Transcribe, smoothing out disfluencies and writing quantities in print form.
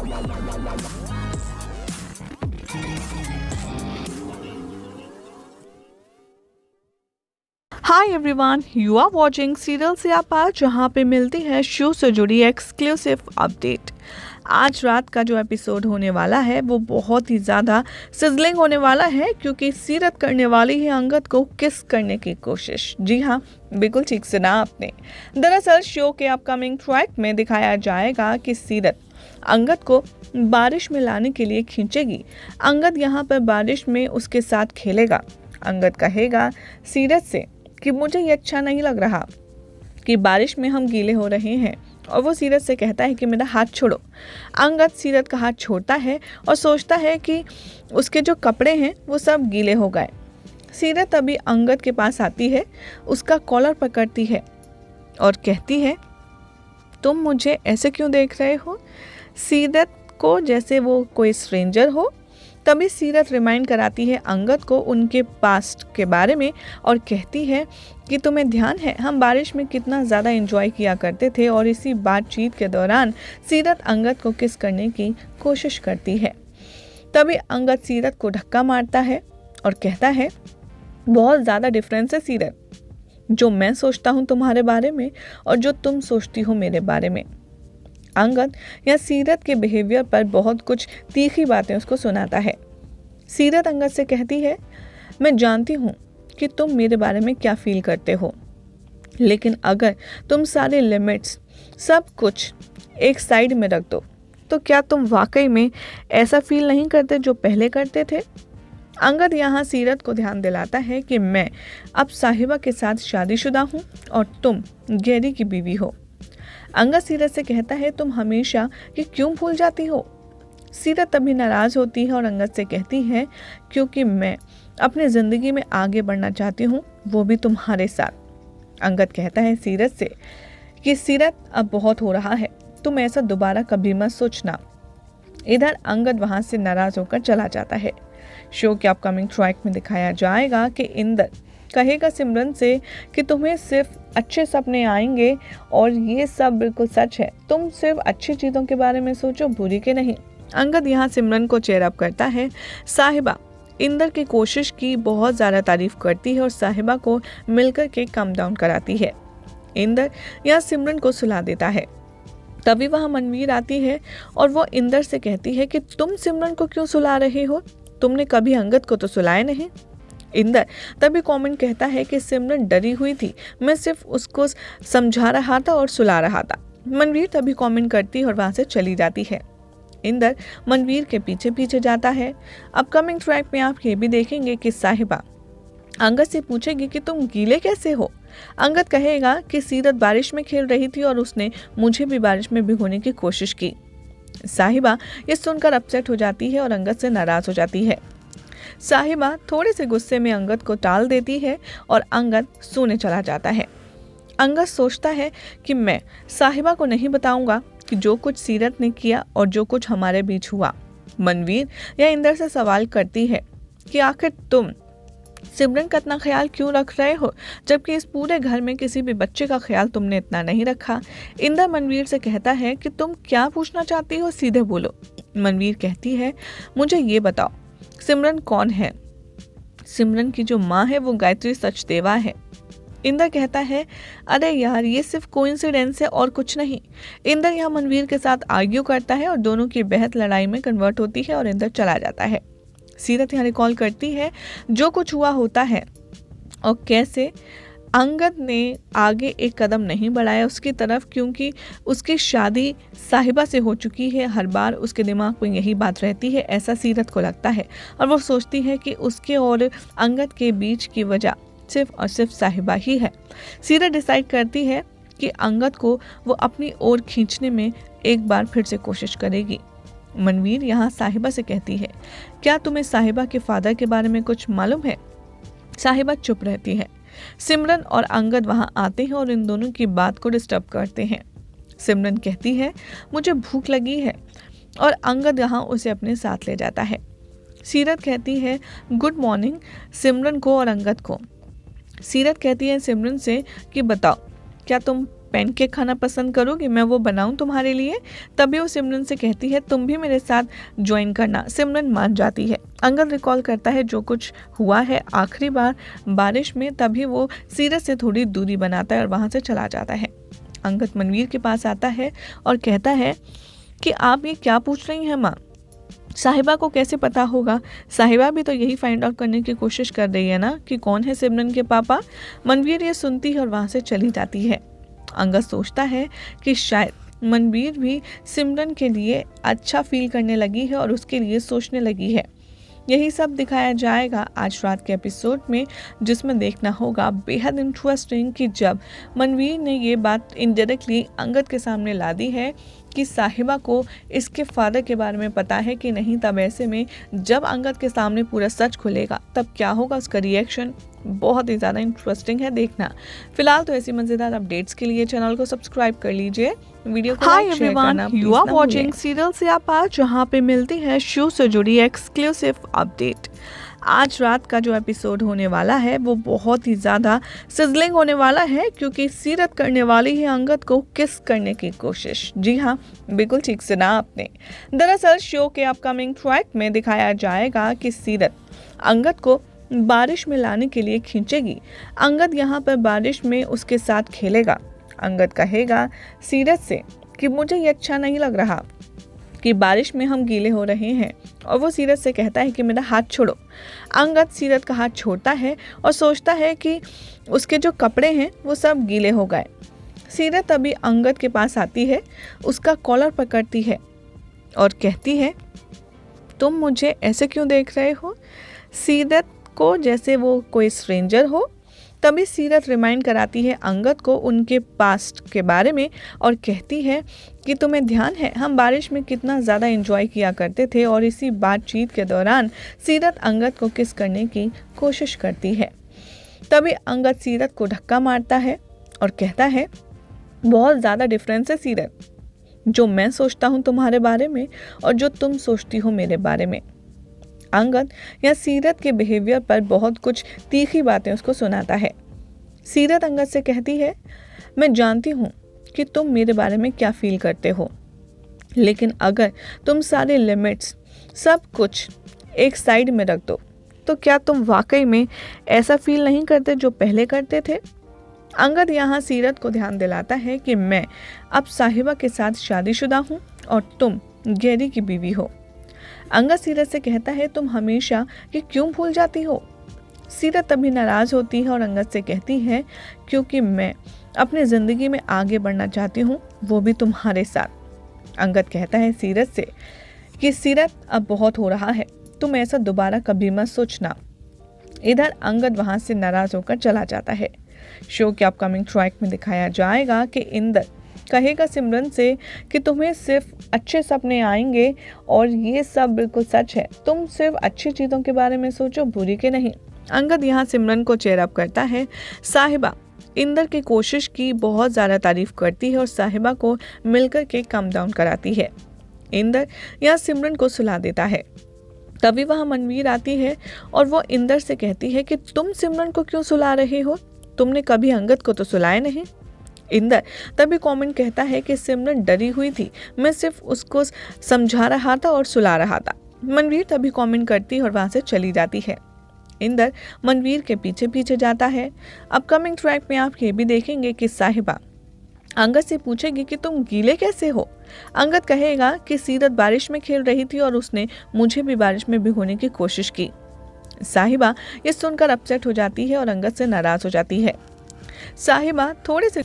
Hi everyone, you are watching serial से आपा, जहाँ पे मिलती है शो से जुड़ी एक्सक्लूसिव अपडेट। आज रात का जो एपिसोड होने वाला है वो बहुत ही ज़्यादा सिजलिंग होने वाला है, क्योंकि सीरत करने वाली है अंगद को किस करने की कोशिश। जी हाँ, बिल्कुल ठीक सुना आपने। दरअसल शो के अपकमिंग ट्रैक में दिखाया जाएगा कि सीरत अंगद को बारिश में लाने के लिए खींचेगी। अंगद यहाँ पर बारिश में उसके साथ खेलेगा। अंगद कहेगा सीरत से कि मुझे ये अच्छा नहीं लग रहा कि बारिश में हम गीले हो रहे हैं, और वो सीरत से कहता है कि मेरा हाथ छोड़ो। अंगद सीरत का हाथ छोड़ता है और सोचता है कि उसके जो कपड़े हैं वो सब गीले हो गए। सीरत अभी अंगद के पास आती है, उसका कॉलर पकड़ती है और कहती है तुम मुझे ऐसे क्यों देख रहे हो, सीरत को जैसे वो कोई स्ट्रेंजर हो। तभी सीरत रिमाइंड कराती है अंगद को उनके पास्ट के बारे में और कहती है कि तुम्हें ध्यान है हम बारिश में कितना ज़्यादा एंजॉय किया करते थे। और इसी बातचीत के दौरान सीरत अंगद को किस करने की कोशिश करती है। तभी अंगद सीरत को धक्का मारता है और कहता है बहुत ज़्यादा डिफरेंस है सीरत, जो मैं सोचता हूँ तुम्हारे बारे में और जो तुम सोचती हो मेरे बारे में। अंगद या सीरत के बिहेवियर पर बहुत कुछ तीखी बातें उसको सुनाता है। सीरत अंगद से कहती है मैं जानती हूँ कि तुम मेरे बारे में क्या फील करते हो, लेकिन अगर तुम सारे लिमिट्स सब कुछ एक साइड में रख दो तो क्या तुम वाकई में ऐसा फील नहीं करते जो पहले करते थे। अंगद यहाँ सीरत को ध्यान दिलाता है कि मैं अब साहिबा के साथ शादीशुदा हूँ और तुम गैरी की बीवी हो। अंगद सीरत से कहता है तुम हमेशा ये क्यों भूल जाती हो। सीरत तभी नाराज होती है और अंगद से कहती है क्योंकि मैं अपनी ज़िंदगी में आगे बढ़ना चाहती हूँ, वो भी तुम्हारे साथ। अंगद कहता है सीरत से कि सीरत अब बहुत हो रहा है, तुम ऐसा दोबारा कभी मत सोचना। इधर अंगद वहाँ से नाराज होकर चला जाता है। शो के अपकमिंग ट्रैक में दिखाया जाएगा कि इंदर कहेगा सिमरन से कि तुम्हें सिर्फ अच्छे सपने आएंगे और ये सब बिल्कुल सच है, तुम सिर्फ अच्छी चीज़ों के बारे में सोचो, बुरी के नहीं। अंगद यहाँ सिमरन को चेयर अप करता है। साहिबा इंदर की कोशिश की बहुत ज़्यादा तारीफ करती है और साहिबा को मिलकर के कम डाउन कराती है। इंदर यहाँ सिमरन को सुला देता है। तभी वहाँ मनवीर आती है और वो इंदर से कहती है कि तुम सिमरन को क्यों सुला रहे हो, तुमने कभी अंगद को तो सुलाया नहीं। इंदर तभी कमेंट कहता है कि सिमरन डरी हुई थी, मैं सिर्फ उसको समझा रहा था और सुला रहा था। मनवीर तभी कमेंट करती और वहां से चली जाती है। इंदर मनवीर के पीछे पीछे जाता है। अपकमिंग ट्रैक में आप ये भी देखेंगे कि साहिबा अंगद से पूछेगी कि तुम गीले कैसे हो। अंगद कहेगा कि सीरत बारिश में खेल रही थी और उसने मुझे भी बारिश में भिगोने की कोशिश की। साहिबा ये सुनकर अपसेट हो जाती है और अंगद से नाराज हो जाती है। साहिबा थोड़े से गुस्से में अंगद को टाल देती है और अंगद सोने चला जाता है। अंगद सोचता है कि मैं साहिबा को नहीं बताऊंगा कि जो कुछ सीरत ने किया और जो कुछ हमारे बीच हुआ। मनवीर या इंदर से सवाल करती है कि आखिर तुम सिमरन का इतना ख्याल क्यों रख रहे हो, जबकि इस पूरे घर में किसी भी बच्चे का ख्याल तुमने इतना नहीं रखा। इंदर मनवीर से कहता है कि तुम क्या पूछना चाहती हो, सीधे बोलो। मनवीर कहती है मुझे ये बताओ सिमरन कौन है। सिमरन की जो माँ है वो गायत्री सचदेवा है। इंदर कहता है अरे यार ये सिर्फ कोइंसिडेंस है और कुछ नहीं। इंदर यहाँ मनवीर के साथ आर्ग्यू करता है और दोनों की बहस लड़ाई में कन्वर्ट होती है और इंदर चला जाता है। सीरत यहाँ रिकॉल करती है जो कुछ हुआ होता है और कैसे अंगद ने आगे एक कदम नहीं बढ़ाया उसकी तरफ, क्योंकि उसकी शादी साहिबा से हो चुकी है। हर बार उसके दिमाग में यही बात रहती है, ऐसा सीरत को लगता है, और वो सोचती है कि उसके और अंगद के बीच की वजह सिर्फ और सिर्फ साहिबा ही है। सीरत डिसाइड करती है कि अंगद को वो अपनी ओर खींचने में एक बार फिर से कोशिश करेगी। मनवीर यहाँ साहिबा से कहती है क्या तुम्हें साहिबा के फादर के बारे में कुछ मालूम है। साहिबा चुप रहती है। सिमरन और अंगद वहाँ आते हैं और इन दोनों की बात को डिस्टर्ब करते हैं। सिमरन कहती है मुझे भूख लगी है और अंगद यहाँ उसे अपने साथ ले जाता है। सीरत कहती है गुड मॉर्निंग सिमरन को और अंगद को। सीरत कहती है सिमरन से कि बताओ क्या तुम पैनकेक खाना पसंद करोगी, मैं वो बनाऊं तुम्हारे लिए। तभी वो सिमरन से कहती है तुम भी मेरे साथ ज्वाइन करना। सिमरन मान जाती है। अंगद रिकॉल करता है जो कुछ हुआ है आखिरी बार बारिश में, तभी वो सीरत से थोड़ी दूरी बनाता है और वहाँ से चला जाता है। अंगद मनवीर के पास आता है और कहता है कि आप ये क्या पूछ रही हैं माँ, साहिबा को कैसे पता होगा? साहिबा भी तो यही फाइंड आउट करने की कोशिश कर रही है ना कि कौन है सिमरन के पापा। मनवीर ये सुनती है और वहाँ से चली जाती है। अंगद सोचता है कि शायद मनवीर भी सिमरन के लिए अच्छा फील करने लगी है और उसके लिए सोचने लगी है। यही सब दिखाया जाएगा आज रात के एपिसोड में, जिसमें देखना होगा बेहद इंटरेस्टिंग कि जब मनवीर ने ये बात इनडायरेक्टली अंगद के सामने ला दी है कि साहिबा को इसके फादर के बारे में पता है कि नहीं, तब ऐसे में जब अंगद के सामने पूरा सच खुलेगा तब क्या होगा उसका रिएक्शन। बहुत ही ज़्यादा इंटरेस्टिंग है देखना। फिलहाल तो ऐसी मज़ेदार अपडेट्स के लिए चैनल को सब्सक्राइब कर लीजिए, वीडियो को लाइक शेयर करना प्लीज ना भूलें। यू आर वाचिंग सीरियल स्यापा, जहां पे मिलती है शो से जुड़ी एक्सक्लूसिव अपडेट। आज रात का जो एपिसोड होने वाला है वो बहुत ही ज़्यादा सिजलिंग होने वाला है, क्योंकि सीरत करने वाली है अंगद को किस करने की कोशिश। जी हाँ, बिल्कुल ठीक सुना आपने। दरअसल शो के अपकमिंग ट्रैक में दिखाया जाएगा कि सीरत अंगद को बारिश में लाने के लिए खींचेगी। अंगद यहाँ पर बारिश में उसके साथ खेलेगा। अंगद कहेगा सीरत से कि मुझे ये अच्छा नहीं लग रहा कि बारिश में हम गीले हो रहे हैं, और वो सीरत से कहता है कि मेरा हाथ छोड़ो। अंगद सीरत का हाथ छोड़ता है और सोचता है कि उसके जो कपड़े हैं वो सब गीले हो गए। सीरत अभी अंगद के पास आती है, उसका कॉलर पकड़ती है और कहती है तुम मुझे ऐसे क्यों देख रहे हो? सीरत को जैसे वो कोई स्ट्रेंजर हो। तभी सीरत रिमाइंड कराती है अंगद को उनके पास्ट के बारे में और कहती है कि तुम्हें ध्यान है हम बारिश में कितना ज़्यादा एंजॉय किया करते थे। और इसी बातचीत के दौरान सीरत अंगद को किस करने की कोशिश करती है। तभी अंगद सीरत को धक्का मारता है और कहता है बहुत ज़्यादा डिफरेंस है सीरत, जो मैं सोचता हूँ तुम्हारे बारे में और जो तुम सोचती हो मेरे बारे में। अंगद या सीरत के बिहेवियर पर बहुत कुछ तीखी बातें उसको सुनाता है। सीरत अंगद से कहती है मैं जानती हूँ कि तुम मेरे बारे में क्या फील करते हो, लेकिन अगर तुम सारे लिमिट्स सब कुछ एक साइड में रख दो तो क्या तुम वाकई में ऐसा फील नहीं करते जो पहले करते थे? अंगद यहाँ सीरत को ध्यान दिलाता है कि मैं अब साहिबा के साथ शादीशुदा हूँ और तुम गैरी की बीवी हो। अंगद सीरत से कहता है तुम हमेशा ये क्यों भूल जाती हो? सीरत तभी नाराज होती है और अंगद से कहती है क्योंकि मैं अपनी ज़िंदगी में आगे बढ़ना चाहती हूँ, वो भी तुम्हारे साथ। अंगद कहता है सीरत से कि सीरत अब बहुत हो रहा है, तुम ऐसा दोबारा कभी मत सोचना। इधर अंगद वहाँ से नाराज होकर चला जाता है। शो के अपकमिंग ट्रैक में दिखाया जाएगा कि इंदर कहेगा सिमरन से कि तुम्हें सिर्फ अच्छे सपने आएंगे और ये सब बिल्कुल सच है, तुम सिर्फ अच्छी चीज़ों के बारे में सोचो, बुरी के नहीं। अंगद यहाँ सिमरन को चेयर अप करता है। साहिबा इंदर की कोशिश की बहुत ज़्यादा तारीफ करती है और साहिबा को मिलकर के कम डाउन कराती है। इंदर यहाँ सिमरन को सुला देता है। तभी वहाँ मनवीर आती है और वो इंदर से कहती है कि तुम सिमरन को क्यों सुला रहे हो, तुमने कभी अंगद को तो सुलाया नहीं। इंदर तभी कमेंट कहता है कि सिमरन डरी हुई थी, मैं सिर्फ उसको समझा रहा था और सुला रहा था। मनवीर तभी कमेंट करती है और वहाँ से चली जाती है। इंदर मनवीर के पीछे पीछे जाता है। अपकमिंग ट्रैक में आप ये भी देखेंगे कि साहिबा अंगद से पूछेगी कि तुम गीले कैसे हो। अंगद कहेगा कि सीरत बारिश में खेल रही थी और उसने मुझे भी बारिश में भिगोने की कोशिश की। साहिबा ये सुनकर अपसेट हो जाती है और अंगद से नाराज हो जाती है। साहिबा थोड़े से